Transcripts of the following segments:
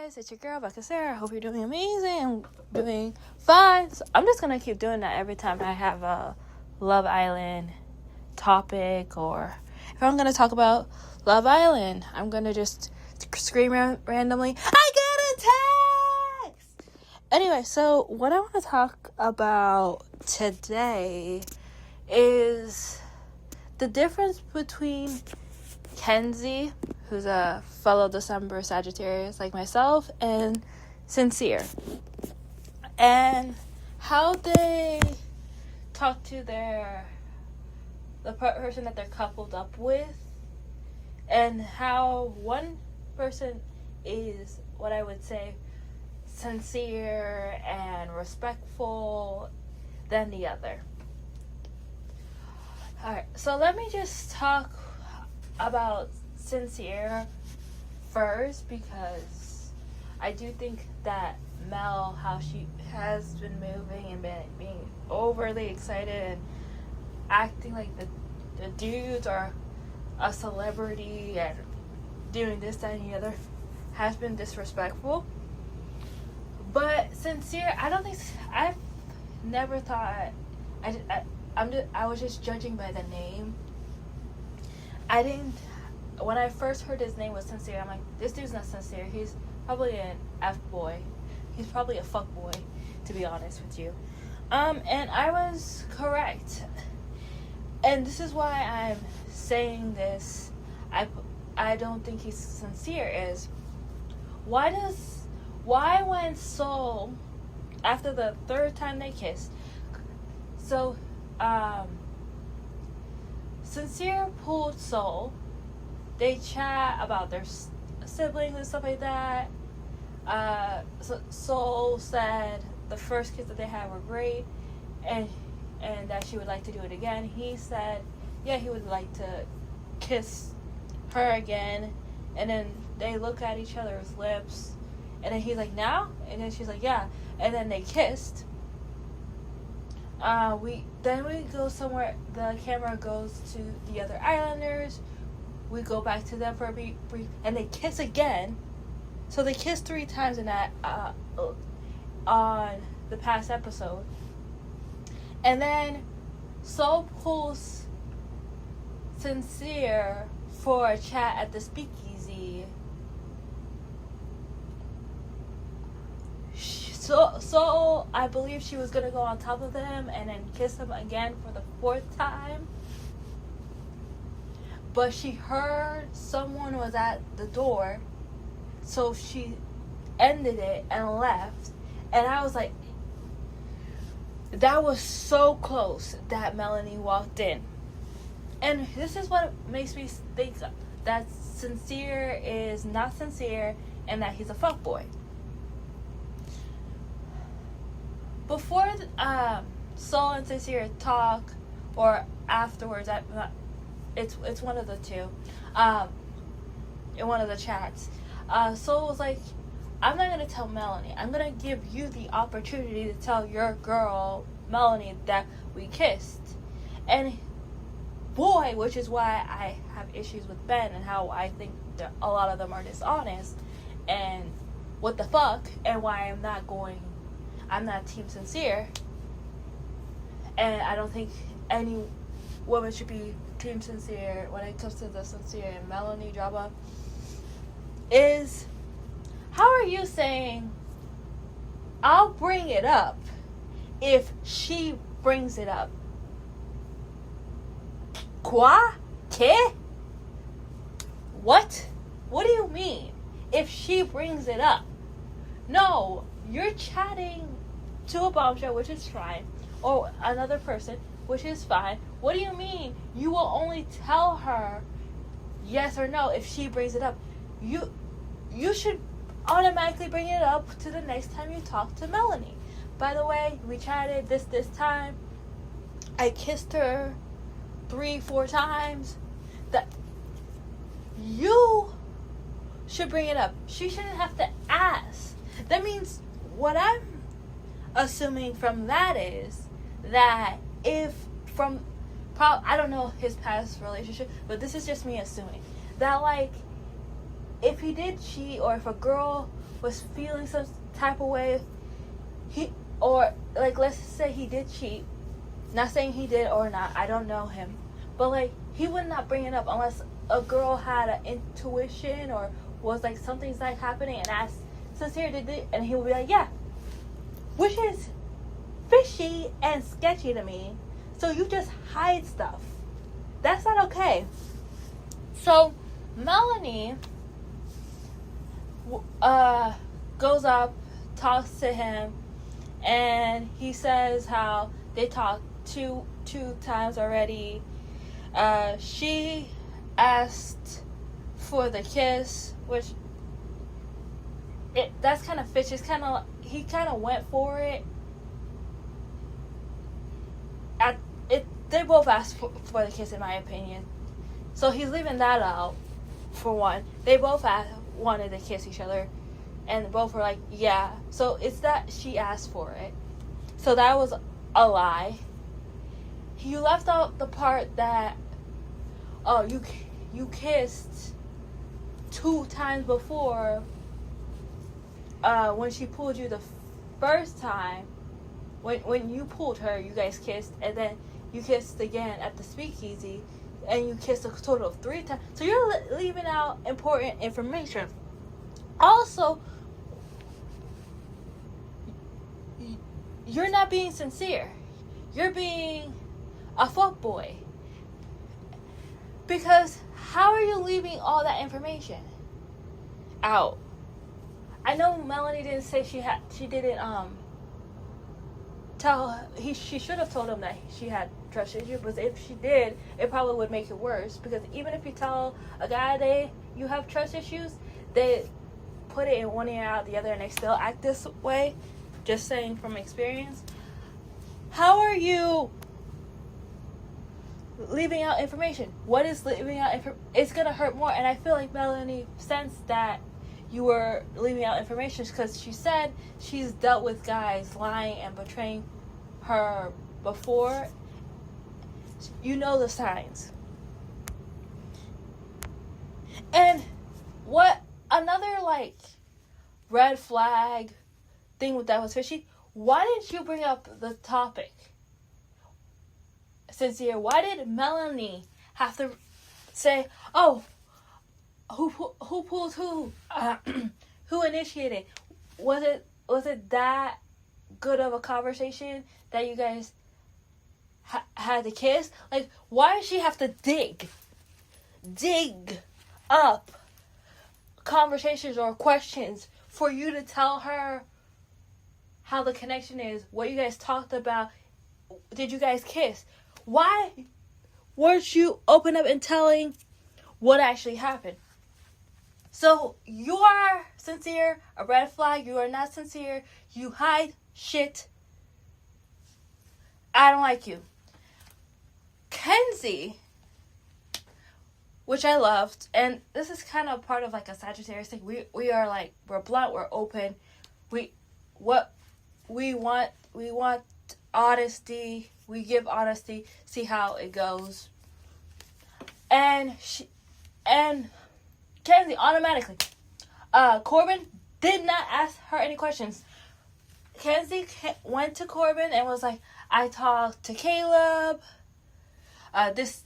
guys, it's your girl Becca Sarah. I hope you're doing amazing. I'm doing fine. So I'm just gonna keep doing that every time I have a Love Island topic, or if I'm gonna talk about Love Island, I'm gonna just scream randomly, I got a text! Anyway, so what I want to talk about today is the difference between Kenzie, who's a fellow December Sagittarius like myself, and Sincere, and how they talk to the person that they're coupled up with, and how one person is what I would say sincere and respectful than the other. Alright, so let me just talk about Sincere first, because I do think that Mel, how she has been moving and being overly excited and acting like the dudes are a celebrity and doing this, that, and the other, has been disrespectful. But Sincere, I've never thought, I was just judging by the name. When I first heard his name was Sincere, I'm like, this dude's not sincere. He's probably an F-boy. He's probably a fuck-boy, to be honest with you. And I was correct. And this is why I'm saying this. I don't think he's sincere is, why when Soul, after the third time they kissed, so, Sincere pulled Soul. They chat about their siblings and stuff like that. So Soul said the first kiss that they had were great, and that she would like to do it again. He said, yeah, he would like to kiss her again. And then they look at each other's lips, and then he's like, now? And then she's like, yeah. And then they kissed. We go somewhere. The camera goes to the other islanders. We go back to them for a brief, and they kiss again. So they kissed 3 times in that on the past episode. And then Soul pulls Sincere for a chat at the speakeasy. So I believe she was gonna go on top of him and then kiss him again for the 4th time. But she heard someone was at the door, so she ended it and left. And I was like, that was so close that Melanie walked in. And this is what makes me think that Sincere is not sincere and that he's a fuckboy. Before Soul and Sincere talk, or afterwards, it's one of the two, in one of the chats, Soul was like, I'm not going to tell Melanie. I'm going to give you the opportunity to tell your girl, Melanie, that we kissed. And boy, which is why I have issues with Ben and how I think that a lot of them are dishonest and what the fuck, and why I'm not Team Sincere. And I don't think any woman should be Team Sincere when it comes to the Sincere and Melanie drama. Is, how are you saying, I'll bring it up if she brings it up? Quoi? Que? What? What do you mean? If she brings it up? No, you're chatting to a bombshell, which is fine, or another person, which is fine. What do you mean you will only tell her yes or no if she brings it up? You should automatically bring it up to the next time you talk to Melanie. By the way, we chatted this time. I kissed her 3-4 times. That you should bring it up. She shouldn't have to ask. That means, what I'm assuming from that is that if I don't know his past relationship, but this is just me assuming that, like, if he did cheat, or if a girl was feeling some type of way, or like, let's say he did cheat, not saying he did or not, I don't know him, but like, he would not bring it up unless a girl had an intuition or was like, something's like happening, and asked Sincere, did it? And he would be like, yeah, which is fishy and sketchy to me. So you just hide stuff. That's not okay. So Melanie goes up, talks to him, and he says how they talked two times already. She asked for the kiss, which that's kind of fishy. He kind of went for it. They both asked for the kiss, in my opinion. So he's leaving that out, for one. They both wanted to kiss each other, and both were like, yeah. So it's that she asked for it. So that was a lie. You left out the part that, oh, you kissed 2 times before, when she pulled you the first time. When you pulled her, you guys kissed, and then you kissed again at the speakeasy, and you kissed a total of 3 times. So you're leaving out important information. Also, you're not being sincere. You're being a fuckboy. Because how are you leaving all that information out? I know Melanie didn't say she didn't she should have told him that she had trust issues, but if she did, it probably would make it worse, because even if you tell a guy you have trust issues, they put it in one ear out the other, and they still act this way. Just saying from experience. How are you leaving out information? What is leaving out it's gonna hurt more, and I feel like Melanie sensed that you were leaving out information, because she said she's dealt with guys lying and betraying her before. You know the signs. And what another like red flag thing that was fishy, why didn't you bring up the topic? Sincere, why did Melanie have to say, oh, who pulled who? Who initiated? Was it that good of a conversation that you guys had to kiss? Like, why does she have to dig up conversations or questions for you to tell her how the connection is, what you guys talked about? Did you guys kiss? Why weren't you open up and telling what actually happened? So you are sincere, a red flag. You are not sincere. You hide shit. I don't like you. Kenzie, which I loved, and this is kind of part of like a Sagittarius thing. We are like, we're blunt, we're open. We want honesty. We give honesty. See how it goes. And Kenzie automatically. Corbin did not ask her any questions. Kenzie went to Corbin and was like, I talked to Caleb. This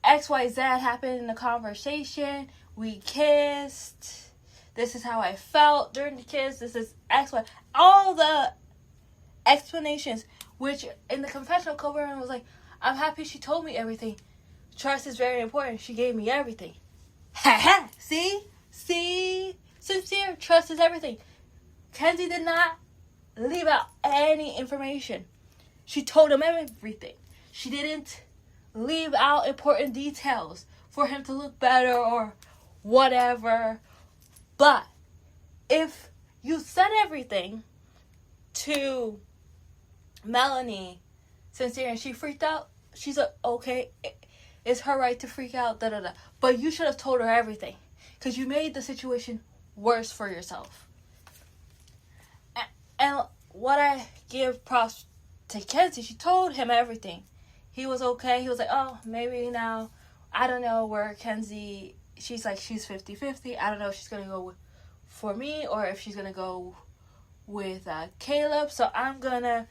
XYZ happened in the conversation. We kissed. This is how I felt during the kiss. This is XY. All the explanations, which in the confessional, Corbin was like, I'm happy she told me everything. Trust is very important. She gave me everything. Ha ha! See? Sincere, trust is everything. Kenzie did not leave out any information. She told him everything. She didn't leave out important details for him to look better or whatever. But if you said everything to Melanie, Sincere, and she freaked out, she's like, okay, it's her right to freak out, da-da-da. But you should have told her everything, because you made the situation worse for yourself. And what I give props to Kenzie, she told him everything. He was okay. He was like, oh, maybe now, I don't know where Kenzie she's like, she's 50-50. I don't know if she's going to go for me or if she's going to go with Caleb. So I'm going to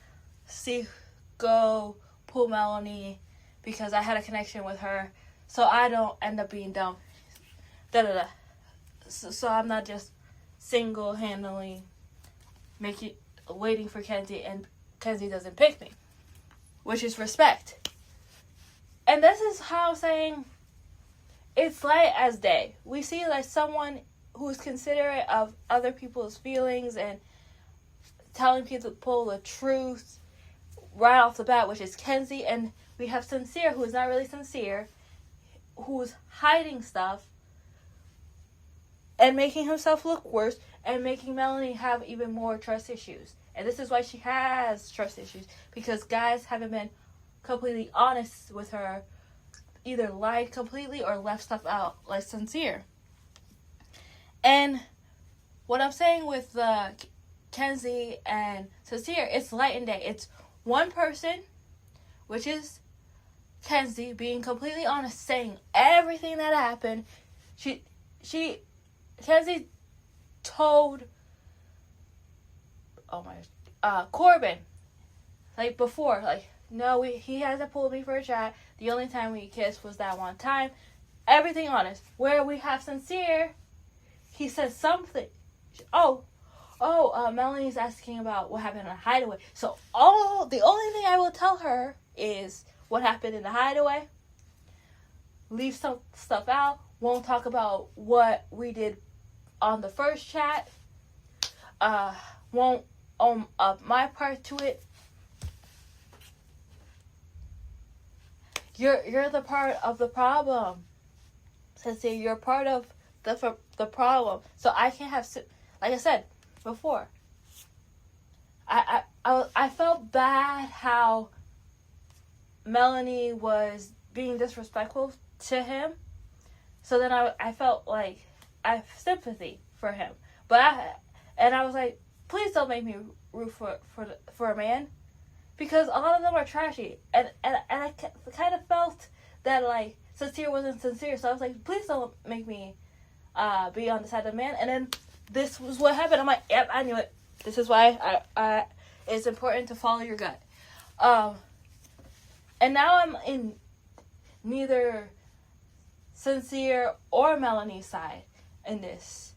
go pull Melanie because I had a connection with her. So I don't end up being dumb. So I'm not just single-handedly waiting for Kenzie and Kenzie doesn't pick me, which is respect. And this is how I'm saying it's light as day. We see like someone who's considerate of other people's feelings and telling people the truth right off the bat, which is Kenzie. And we have Sincere, who is not really sincere, who's hiding stuff and making himself look worse and making Melanie have even more trust issues. And this is why she has trust issues, because guys haven't been completely honest with her, either lied completely or left stuff out, like Sincere. And what I'm saying with Kenzie and Sincere, it's light and day. It's one person, which is Kenzie, being completely honest, saying everything that happened. Kenzie told Corbin, like before, like, no, he hasn't pulled me for a chat. The only time we kissed was that one time. Everything honest. Where we have Sincere, he says something. Melanie's asking about what happened in the hideaway. So the only thing I will tell her is what happened in the hideaway. Leave some stuff out. Won't talk about what we did on the first chat. Won't own up my part to it. You're the part of the problem. Sincere, you're part of the problem. So I can't have, like I said before, I felt bad how Melanie was being disrespectful to him. So then I felt like I have sympathy for him. But I was like, please don't make me root for a man, because a lot of them are trashy. And I kind of felt that like Sincere wasn't sincere. So I was like, please don't make me be on the side of the man. And then this was what happened. I'm like, yep, I knew it. This is why it's important to follow your gut. And now I'm in neither Sincere or Melanie's side in this.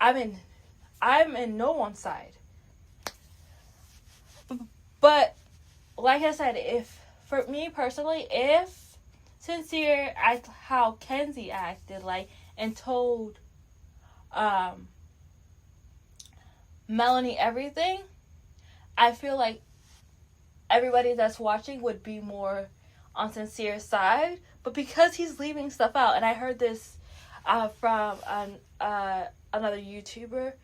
I'm in no one's side. But like I said, for me personally, if Sincere acted how Kenzie acted, like, and told Melanie everything, I feel like everybody that's watching would be more on Sincere's side. But because he's leaving stuff out, and I heard this from another YouTuber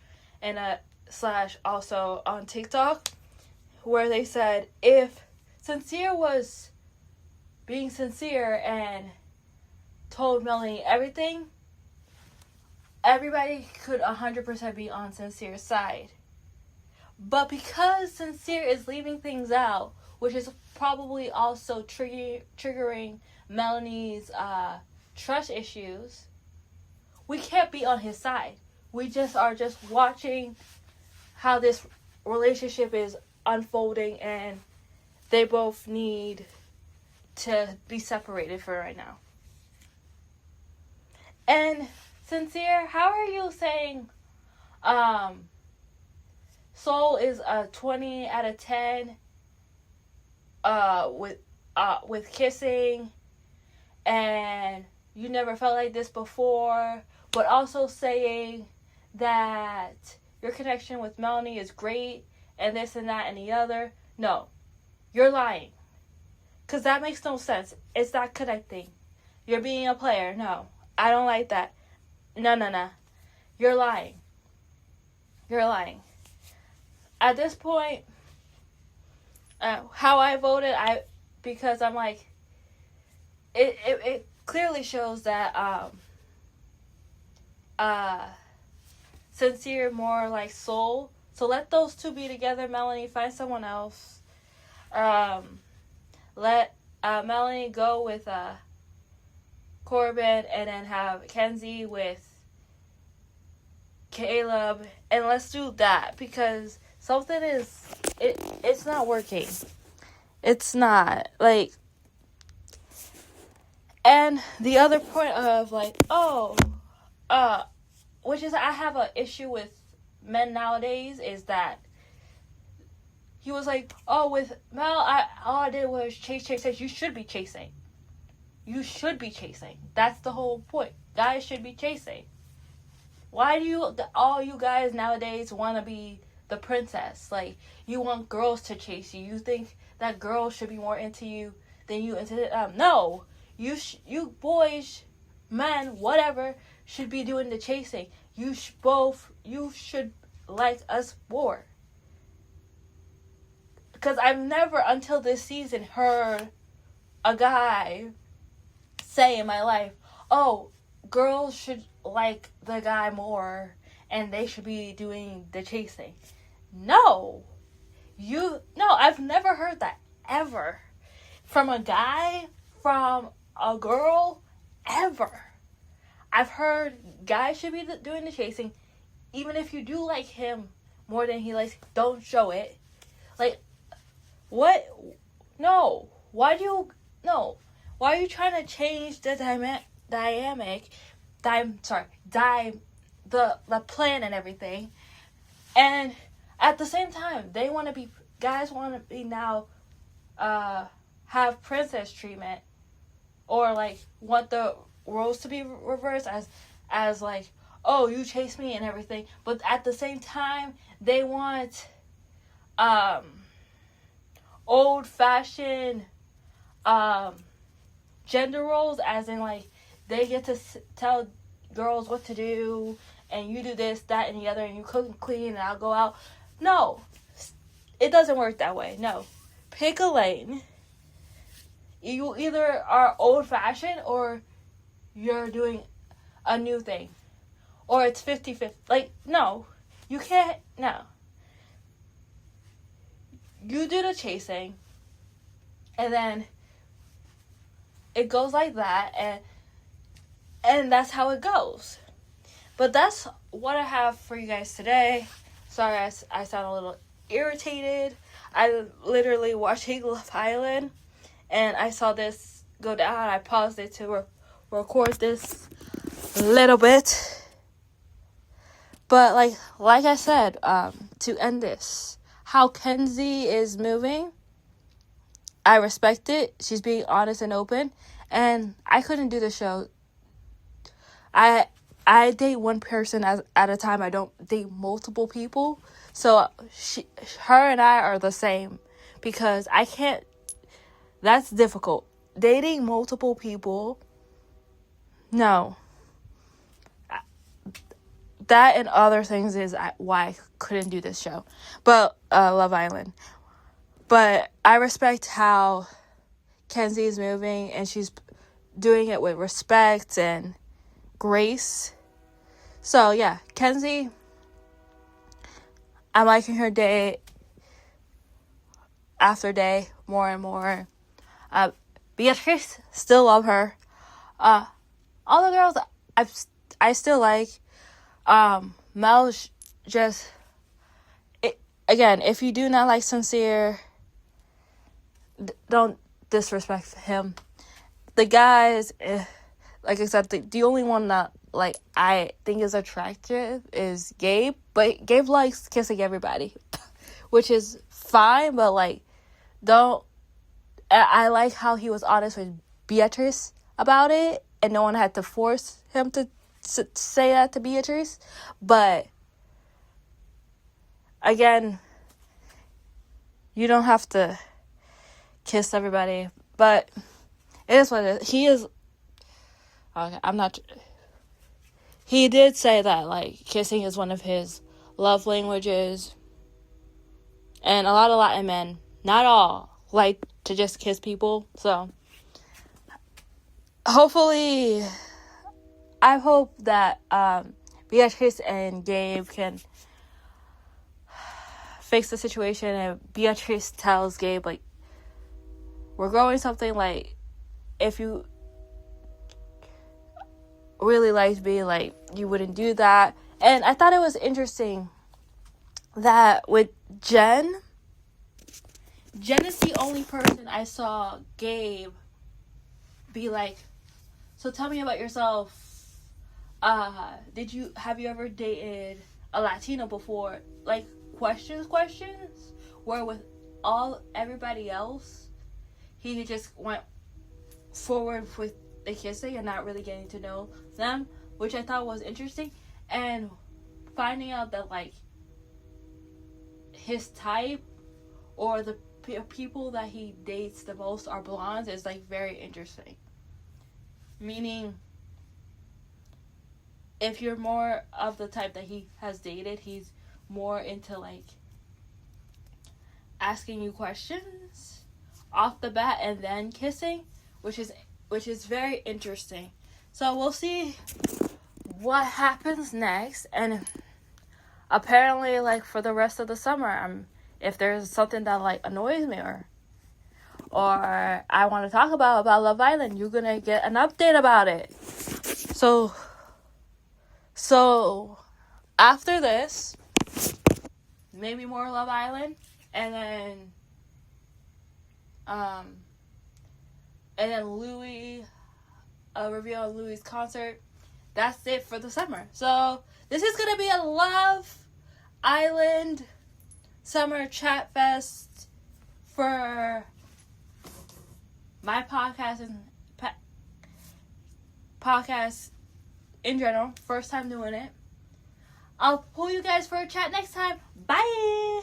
and / also on TikTok, where they said if Sincere was being sincere and told Melanie everything, everybody could 100% be on Sincere's side. But because Sincere is leaving things out, which is probably also triggering Melanie's trust issues, we can't be on his side. We are just watching how this relationship is unfolding, and they both need to be separated for right now. And Sincere, how are you saying Soul is a 20 out of 10 with kissing, and you never felt like this before, but also saying that your connection with Melanie is great and this and that and the other? No, you're lying, because that makes no sense. It's not connecting. You're being a player. No, I don't like that. No. You're lying. At this point, how I voted, because I'm like, it clearly shows that Sincere more like Soul. So let those two be together. Melanie, find someone else. Let Melanie go with Corbin, and then have Kenzie with Caleb, and let's do that, because something is it's not working. It's not, like, and the other point of, like, which is, I have an issue with men nowadays, is that he was like, oh, with Mel, all I did was chase. You should be chasing. You should be chasing. That's the whole point. Guys should be chasing. Why do all you guys nowadays want to be the princess? Like, you want girls to chase you. You think that girls should be more into you than you into them. No. You boys, men, whatever, should be doing the chasing. You should like us more. Because I've never, until this season, heard a guy say in my life, oh, girls should like the guy more and they should be doing the chasing. No, I've never heard that ever from a guy, from a girl, ever. I've heard guys should be doing the chasing. Even if you do like him more than he likes, don't show it. Like, what? No. Why are you trying to change the the plan and everything? And at the same time, guys want to be now, have princess treatment, or like want the roles to be reversed as like, oh, you chase me and everything. But at the same time, they want old-fashioned gender roles, as in, like, they get to tell girls what to do, and you do this, that, and the other, and you cook and clean, and I'll go out. No, it doesn't work that way. No, pick a lane. You either are old-fashioned, or you're doing a new thing, or it's 50-50. Like, no, you can't. No, you do the chasing, and then it goes like that, and that's how it goes. But that's what I have for you guys today. Sorry, I sound a little irritated. I literally watching Love Island, and I saw this go down. I paused it to record this a little bit. But like I said, to end this, how Kenzie is moving, I respect it. She's being honest and open, and I couldn't do the show. I date one person at a time. I don't date multiple people. So her and I are the same, because I can't. That's difficult. Dating multiple people, no. That and other things is why I couldn't do this show. But Love Island. But I respect how Kenzie is moving, and she's doing it with respect and grace. So yeah, Kenzie, I'm liking her day after day more and more. Beatrice, still love her. All the girls I still like. Mel just, again, if you do not like Sincere, don't disrespect him. The guys, like I said, the only one that, like, I think is attractive is Gabe, but Gabe likes kissing everybody, which is fine, but, like, I like how he was honest with Beatrice about it, and no one had to force him to say that to Beatrice. But again, you don't have to kiss everybody, but it is what it is. He did say that, like, kissing is one of his love languages, and a lot of Latin men, not all, like to just kiss people. So hopefully, I hope that Beatrice and Gabe can fix the situation, and Beatrice tells Gabe, like, we're growing something, like, if you really liked being like, you wouldn't do that. And I thought it was interesting that with Jen is the only person I saw Gabe be like, so tell me about yourself. Have you ever dated a Latino before? Like, questions. Where with everybody else, he just went forward with the kissing and not really getting to know them, which I thought was interesting. And finding out that, like, his type or the people that he dates the most are blondes is, like, very interesting. Meaning, if you're more of the type that he has dated, he's more into, like, asking you questions off the bat and then kissing, which is very interesting. So we'll see what happens next. And apparently, like, for the rest of the summer, if there's something that, like, annoys me or I want to talk about Love Island, you're gonna get an update about it. So after this, maybe more Love Island, and then Louis, a review on Louis' concert. That's it for the summer. So this is gonna be a Love Island summer chat fest for my podcast and podcast in general. First time doing it. I'll pull you guys for a chat next time. Bye!